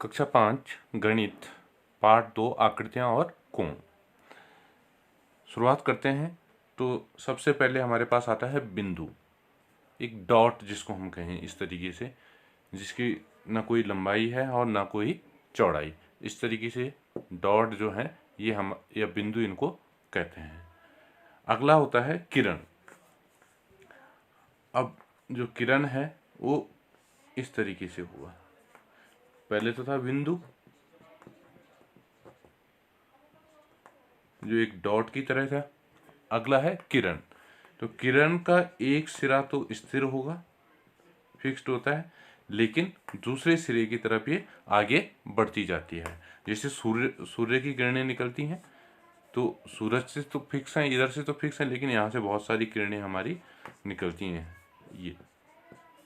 कक्षा 5 गणित पार्ट 2 आकृतियाँ और कोण। शुरुआत करते हैं। तो सबसे पहले हमारे पास आता है बिंदु, एक डॉट जिसको हम कहें इस तरीके से, जिसकी ना कोई लंबाई है और ना कोई चौड़ाई। इस तरीके से डॉट जो है ये हम या बिंदु इनको कहते हैं। अगला होता है किरण। अब जो किरण है वो इस तरीके से हुआ। पहले तो था बिंदु जो एक डॉट की तरह था। अगला है किरण। तो किरण का एक सिरा तो स्थिर होगा, फिक्स्ड होता है, लेकिन दूसरे सिरे की तरफ ये आगे बढ़ती जाती है। जैसे सूर्य की किरणें निकलती हैं तो सूरज से तो फिक्स है, इधर से तो फिक्स है, लेकिन यहाँ से बहुत सारी किरणें हमारी निकलती हैं।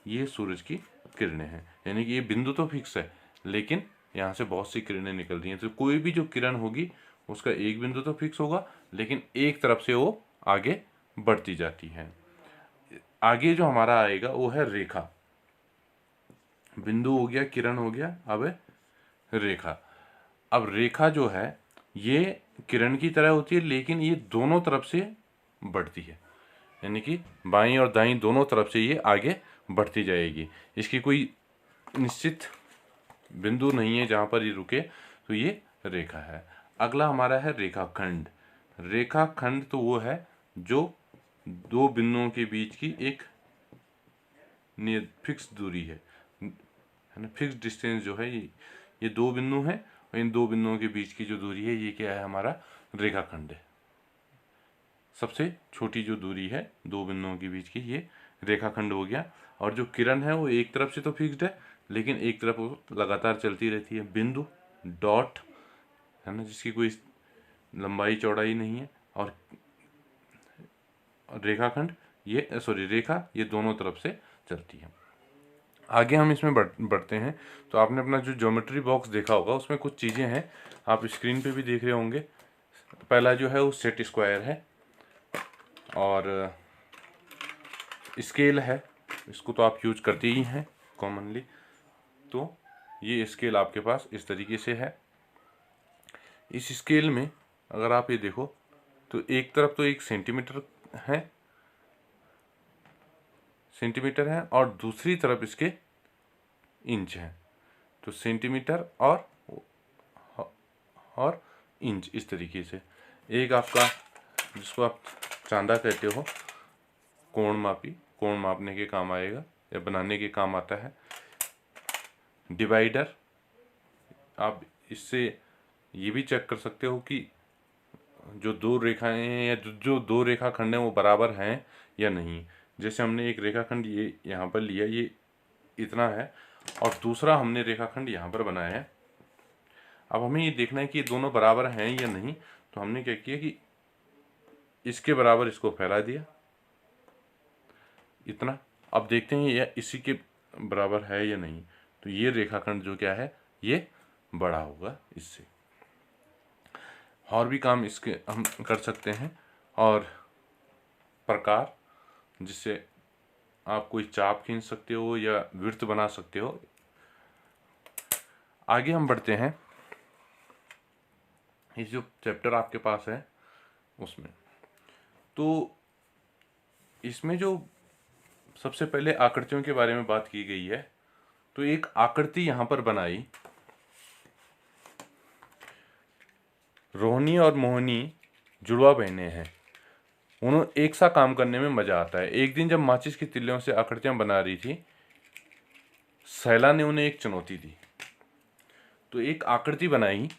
ये सूरज की किरणें हैं, यानी कि ये बिंदु तो फिक्स है लेकिन यहाँ से बहुत सी किरणें निकल रही हैं। तो कोई भी जो किरण होगी उसका एक बिंदु तो फिक्स होगा, लेकिन एक तरफ से वो आगे बढ़ती जाती है। आगे जो हमारा आएगा वो है रेखा। बिंदु हो गया, किरण हो गया, अब रेखा। अब रेखा जो है ये किरण की तरह होती है, लेकिन ये दोनों तरफ से बढ़ती है, यानी कि बाईं और दाईं दोनों तरफ से ये आगे बढ़ती जाएगी। इसकी कोई निश्चित बिंदु नहीं है जहाँ पर ये रुके, तो ये रेखा है। अगला हमारा है रेखाखंड। रेखाखंड तो वो है जो दो बिंदुओं के बीच की एक फिक्स दूरी है ना, फिक्स डिस्टेंस जो है ये दो बिंदु हैं और इन दो बिंदुओं के बीच की जो दूरी है ये क्या है, हमारा रेखाखंड है। सबसे छोटी जो दूरी है दो बिंदुओं के बीच की, ये रेखाखंड हो गया। और जो किरण है वो एक तरफ से तो फिक्स्ड है, लेकिन एक तरफ वो लगातार चलती रहती है। बिंदु डॉट है ना, जिसकी कोई लंबाई चौड़ाई नहीं है। और रेखाखंड रेखा ये दोनों तरफ से चलती है। आगे हम इसमें बढ़ते हैं। तो आपने अपना जो ज्योमेट्री बॉक्स देखा होगा उसमें कुछ चीज़ें हैं, आप स्क्रीन पे भी देख रहे होंगे। पहला जो है वो सेट स्क्वायर है और स्केल है, इसको तो आप यूज करते ही हैं कॉमनली। तो ये स्केल आपके पास इस तरीके से है। इस स्केल में अगर आप ये देखो तो एक तरफ तो एक सेंटीमीटर है और दूसरी तरफ इसके इंच है। तो सेंटीमीटर और इंच इस तरीके से। एक आपका जिसको आप चांदा कहते हो, कोण मापने के काम आएगा या बनाने के काम आता है। डिवाइडर, आप इससे ये भी चेक कर सकते हो कि जो दो रेखाएं हैं या जो दो रेखाखंड हैं वो बराबर हैं या नहीं। जैसे हमने एक रेखाखंड ये यहाँ पर लिया, ये इतना है, और दूसरा हमने रेखाखंड यहाँ पर बनाया है। अब हमें ये देखना है कि ये दोनों बराबर हैं या नहीं। तो हमने क्या किया कि इसके बराबर इसको फैला दिया इतना। अब देखते हैं यह इसी के बराबर है या नहीं। तो ये रेखाखंड जो क्या है ये बड़ा होगा इससे। और भी काम इसके हम कर सकते हैं, और प्रकार जिससे आप कोई चाप खींच सकते हो या वृत्त बना सकते हो। आगे हम बढ़ते हैं इस जो चैप्टर आपके पास है उसमें। तो इसमें जो सबसे पहले आकृतियों के बारे में बात की गई है। तो एक आकृति यहाँ पर बनाई। रोहिणी और मोहिनी जुड़वा बहनें हैं, उन्होंने एक सा काम करने में मजा आता है। एक दिन जब माचिस की तिल्लियों से आकृतियां बना रही थी, सैला ने उन्हें एक चुनौती दी। तो एक आकृति बनाई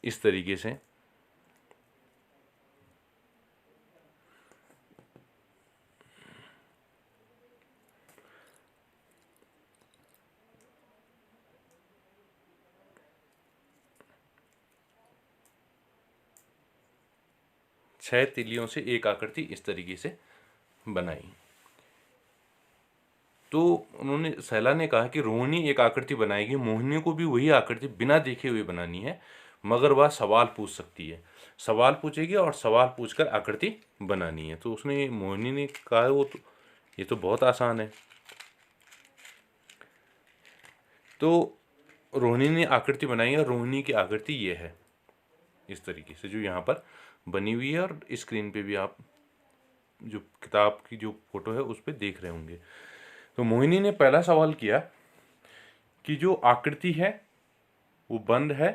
इस तरीके से। छह तिल्लियों से एक आकृति इस तरीके से बनाई। तो उन्होंने सैला ने कहा कि रोहिणी एक आकृति बनाएगी, मोहिनी को भी वही आकृति बिना देखे हुए बनानी है, मगर वह सवाल पूछ सकती है। सवाल पूछेगी और सवाल पूछकर आकृति बनानी है। तो उसने मोहिनी ने कहा ये तो बहुत आसान है। तो रोहिणी ने आकृति बनाई और रोहिणी की आकृति ये है, इस तरीके से जो यहाँ पर बनी हुई है और स्क्रीन पे भी आप जो किताब की जो फोटो है उस पर देख रहे होंगे। तो मोहिनी ने पहला सवाल किया कि जो आकृति है वो बंद है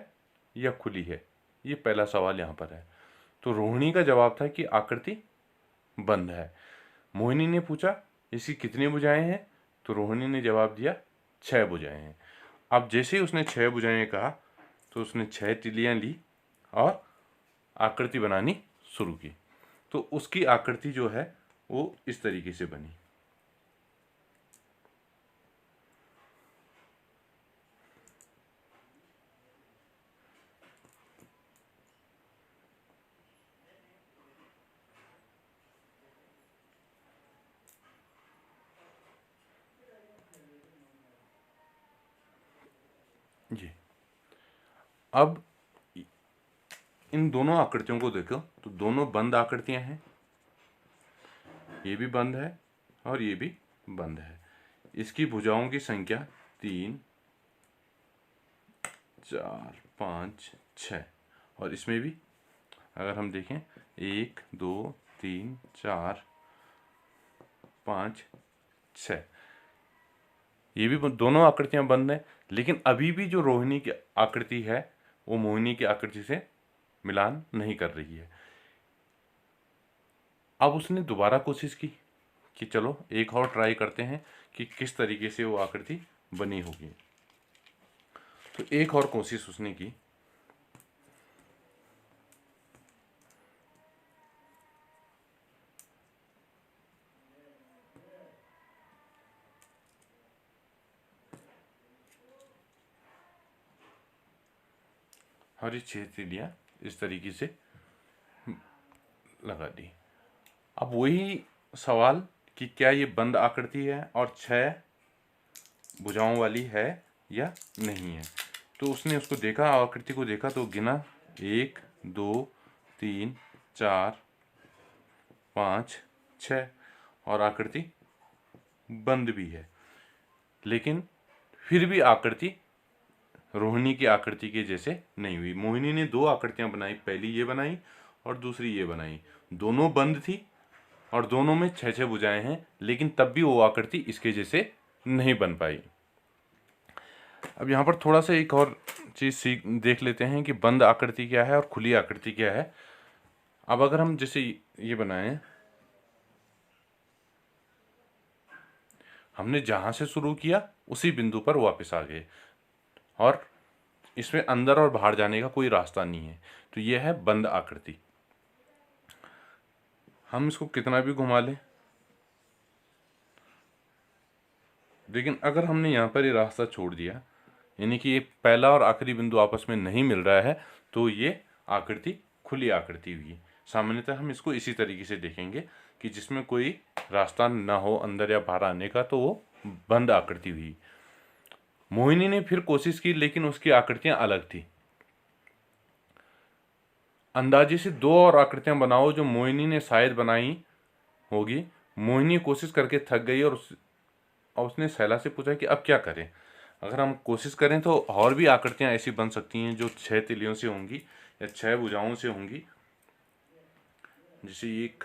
या खुली है, ये पहला सवाल यहाँ पर है। तो रोहिणी का जवाब था कि आकृति बंद है। मोहिनी ने पूछा इसकी कितनी भुजाएं हैं, तो रोहिणी ने जवाब दिया 6 भुजाएं हैं। अब जैसे ही उसने 6 भुजाएं कहा तो उसने 6 तिलियां ली और आकृति बनानी शुरू की। तो उसकी आकृति जो है वो इस तरीके से बनी। जी, अब इन दोनों आकृतियों को देखो तो दोनों बंद आकृतियां हैं, ये भी बंद है और ये भी बंद है। इसकी भुजाओं की संख्या 3, 4, 5, 6 और इसमें भी अगर हम देखें 1, 2, 3, 4, 5, 6, ये भी दोनों आकृतियां बंद हैं। लेकिन अभी भी जो रोहिणी की आकृति है वो मोहिनी की आकृति से मिलान नहीं कर रही है। अब उसने दोबारा कोशिश की कि चलो एक और ट्राई करते हैं कि किस तरीके से वो आकृति बनी होगी। तो एक और कोशिश उसने की। और ये 6 तिलियां इस तरीके से लगा दी। अब वही सवाल कि क्या ये बंद आकृति है और 6 भुजाओं वाली है या नहीं है। तो उसने उसको देखा, आकृति को देखा तो गिना 1, 2, 3, 4, 5, 6 और आकृति बंद भी है। लेकिन फिर भी आकृति रोहिणी की आकृति के जैसे नहीं हुई। मोहिनी ने 2 आकृतियां बनाई, पहली ये बनाई और दूसरी ये बनाई। दोनों बंद थी और दोनों में 6-6 भुजाएं हैं, लेकिन तब भी वो आकृति इसके जैसे नहीं बन पाई। अब यहाँ पर थोड़ा सा एक और चीज़ देख लेते हैं कि बंद आकृति क्या है और खुली आकृति क्या है। अब अगर हम जैसे ये बनाएं, हमने जहाँ से शुरू किया उसी बिंदु पर वापस आ गए और इसमें अंदर और बाहर जाने का कोई रास्ता नहीं है। तो यह है बंद आकृति। हम इसको कितना भी घुमा लें, लेकिन अगर हमने यहाँ पर ये रास्ता छोड़ दिया, यानी कि ये पहला और आखिरी बिंदु आपस में नहीं मिल रहा है, तो ये आकृति खुली आकृति हुई। सामान्यतः हम इसको इसी तरीके से देखेंगे कि जिसमें कोई रास्ता ना हो अंदर या बाहर आने का, तो वो बंद आकृति हुई। मोहिनी ने फिर कोशिश की, लेकिन उसकी आकृतियां अलग थी। अंदाजे से 2 और आकृतियां बनाओ जो मोहिनी ने शायद बनाई होगी। मोहिनी कोशिश करके थक गई और उसने सैला से पूछा कि अब क्या करें। अगर हम कोशिश करें तो और भी आकृतियां ऐसी बन सकती हैं जो 6 तिलियों से होंगी या 6 भुजाओं से होंगी। जैसे एक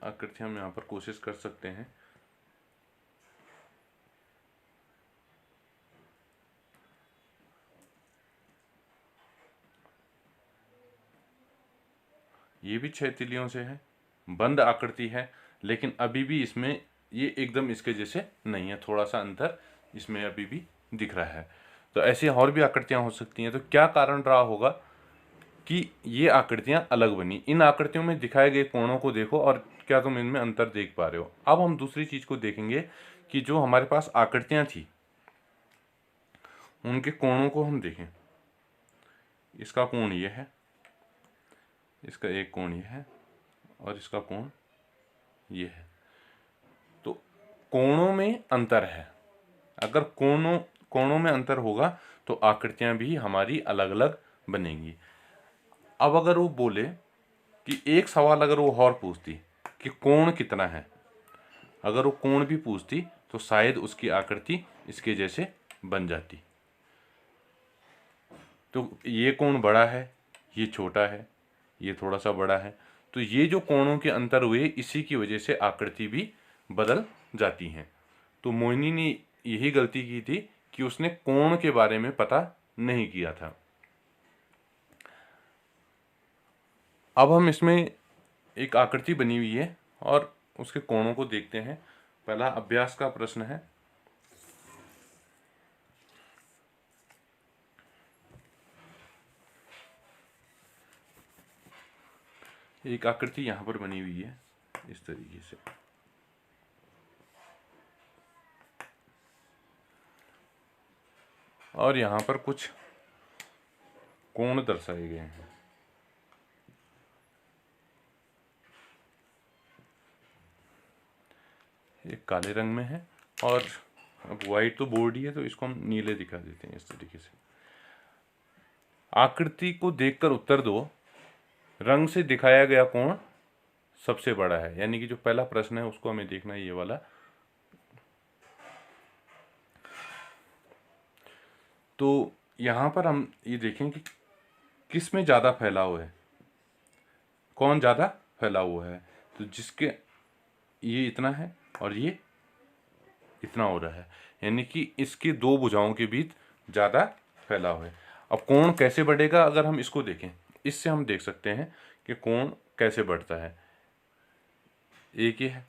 आकृति हम यहाँ पर कोशिश कर सकते हैं। ये भी 6 तिलियों से है, बंद आकृति है, लेकिन अभी भी इसमें ये एकदम इसके जैसे नहीं है, थोड़ा सा अंतर इसमें अभी भी दिख रहा है। तो ऐसी और भी आकृतियां हो सकती हैं। तो क्या कारण रहा होगा कि ये आकृतियां अलग बनी। इन आकृतियों में दिखाए गए कोणों को देखो और क्या तुम इनमें अंतर देख पा रहे हो। अब हम दूसरी चीज को देखेंगे कि जो हमारे पास आकृतियां थी उनके कोणों को हम देखें। इसका कोण ये है, इसका एक कोण ये है और इसका कोण ये है। तो कोणों में अंतर है। अगर कोणों में अंतर होगा तो आकृतियां भी हमारी अलग अलग बनेंगी। अब अगर वो बोले कि एक सवाल अगर वो और पूछती कि कोण कितना है, अगर वो कोण भी पूछती तो शायद उसकी आकृति इसके जैसे बन जाती। तो ये कोण बड़ा है, ये छोटा है, ये थोड़ा सा बड़ा है। तो ये जो कोणों के अंतर हुए, इसी की वजह से आकृति भी बदल जाती हैं। तो मोहिनी ने यही गलती की थी कि उसने कोण के बारे में पता नहीं किया था। अब हम इसमें एक आकृति बनी हुई है और उसके कोणों को देखते हैं। पहला अभ्यास का प्रश्न है। एक आकृति यहाँ पर बनी हुई है इस तरीके से। और यहाँ पर कुछ कोण दर्शाए गए हैं। एक काले रंग में है और अब वाइट तो बोर्ड ही है, तो इसको हम नीले दिखा देते हैं इस तरीके से। आकृति को देखकर उत्तर दो, रंग से दिखाया गया कोण सबसे बड़ा है। यानी कि जो पहला प्रश्न है उसको हमें देखना है, ये वाला। तो यहाँ पर हम ये देखें कि किस में ज़्यादा फैलाव है, कौन ज़्यादा फैला हुआ है। तो जिसके ये इतना है और ये इतना हो रहा है, यानी कि इसकी दो भुजाओं के बीच ज़्यादा फैलाव है। अब कोण कैसे बढ़ेगा, अगर हम इसको देखें, इससे हम देख सकते हैं कि कोण कैसे बढ़ता है। एक ये है।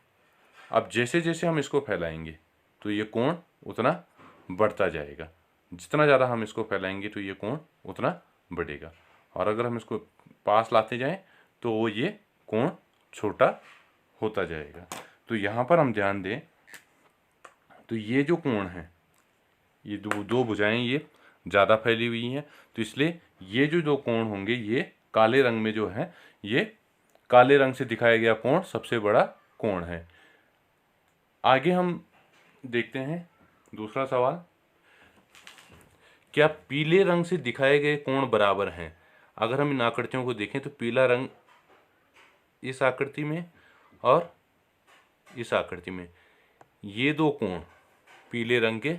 अब जैसे जैसे हम इसको फैलाएंगे तो ये कोण उतना बढ़ता जाएगा। जितना ज़्यादा हम इसको फैलाएंगे तो ये कोण उतना बढ़ेगा, और अगर हम इसको पास लाते जाएं तो ये कोण छोटा होता जाएगा। तो यहाँ पर हम ध्यान दें तो ये जो कोण है, ये दो भुजाएं ये ज़्यादा फैली हुई हैं, तो इसलिए ये जो दो कोण होंगे ये काले रंग में जो है, ये काले रंग से दिखाया गया कोण सबसे बड़ा कोण है। आगे हम देखते हैं दूसरा सवाल। क्या पीले रंग से दिखाए गए कोण बराबर हैं? अगर हम इन आकृतियों को देखें तो पीला रंग इस आकृति में और इस आकृति में, ये दो कोण पीले रंग के,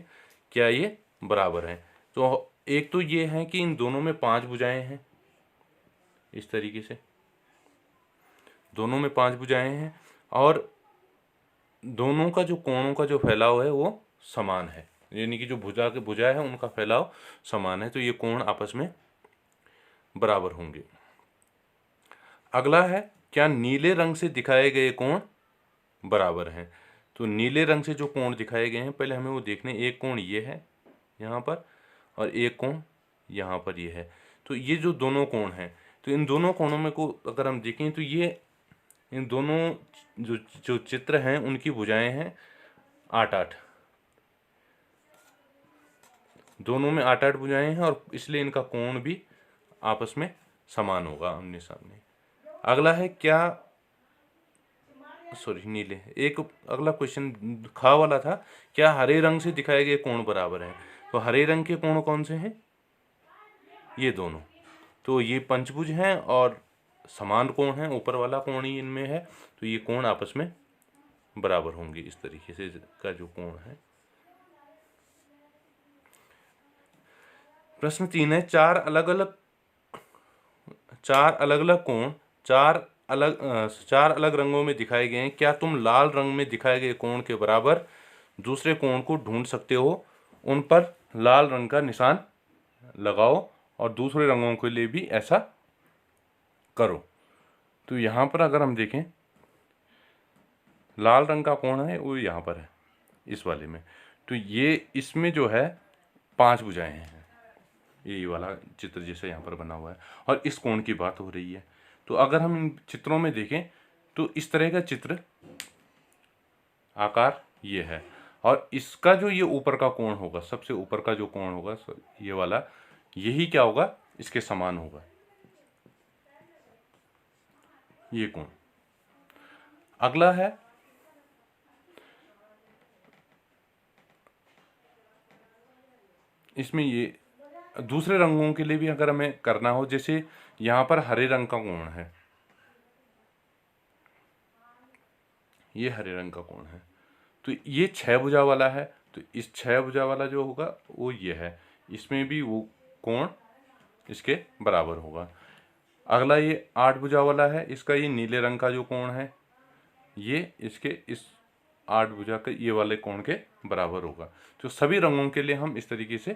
क्या ये बराबर हैं? तो एक तो ये है कि इन दोनों में 5 भुजाएं हैं, इस तरीके से दोनों में 5 भुजाएं हैं, और दोनों का जो कोणों का जो फैलाव है वो समान है, यानी कि जो भुजा है उनका फैलाव समान है, तो ये कोण आपस में बराबर होंगे। अगला है, क्या नीले रंग से दिखाए गए कोण बराबर हैं? तो नीले रंग से जो कोण दिखाए गए हैं, पहले हमें वो देखने। एक कोण ये है यहाँ पर और एक कोण यहाँ पर ये है। तो ये जो दोनों कोण हैं, तो इन दोनों कोणों में को अगर हम देखें तो ये इन दोनों जो चित्र हैं उनकी भुजाएं हैं 8-8, दोनों में 8-8 भुजाएं हैं, और इसलिए इनका कोण भी आपस में समान होगा, आमने सामने। अगला है, क्या नीले। एक अगला क्वेश्चन खा वाला था, क्या हरे रंग से दिखाए गए कोण बराबर हैं? तो हरे रंग के कोण कौन से हैं? ये दोनों। तो ये पंचभुज हैं और समान कोण हैं, ऊपर वाला कोण ही इनमें है, तो ये कोण आपस में बराबर होंगे। इस तरीके से का जो कोण है। प्रश्न 3 है, चार अलग अलग कोण चार अलग रंगों में दिखाए गए हैं। क्या तुम लाल रंग में दिखाए गए कोण के बराबर दूसरे कोण को ढूंढ सकते हो? उन पर लाल रंग का निशान लगाओ और दूसरे रंगों के लिए भी ऐसा करो। तो यहाँ पर अगर हम देखें, लाल रंग का कोण है वो यहाँ पर है, इस वाले में। तो ये इसमें जो है 5 भुजाएं हैं, ये वाला चित्र जैसे यहाँ पर बना हुआ है, और इस कोण की बात हो रही है। तो अगर हम इन चित्रों में देखें तो इस तरह का चित्र आकार ये है, और इसका जो ये ऊपर का कोण होगा, सबसे ऊपर का जो कोण होगा ये वाला, यही क्या होगा, इसके समान होगा ये कोण। अगला है, इसमें ये दूसरे रंगों के लिए भी अगर हमें करना हो, जैसे यहाँ पर हरे रंग का कोण है, ये हरे रंग का कोण है, तो ये 6 भुजा वाला है। तो इस 6 भुजा वाला जो होगा वो ये है, इसमें भी वो कोण इसके बराबर होगा। अगला ये 8 भुजा वाला है, इसका ये नीले रंग का जो कोण है ये इसके इस 8 भुजा के ये वाले कोण के बराबर होगा। तो सभी रंगों के लिए हम इस तरीके से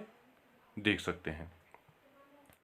देख सकते हैं।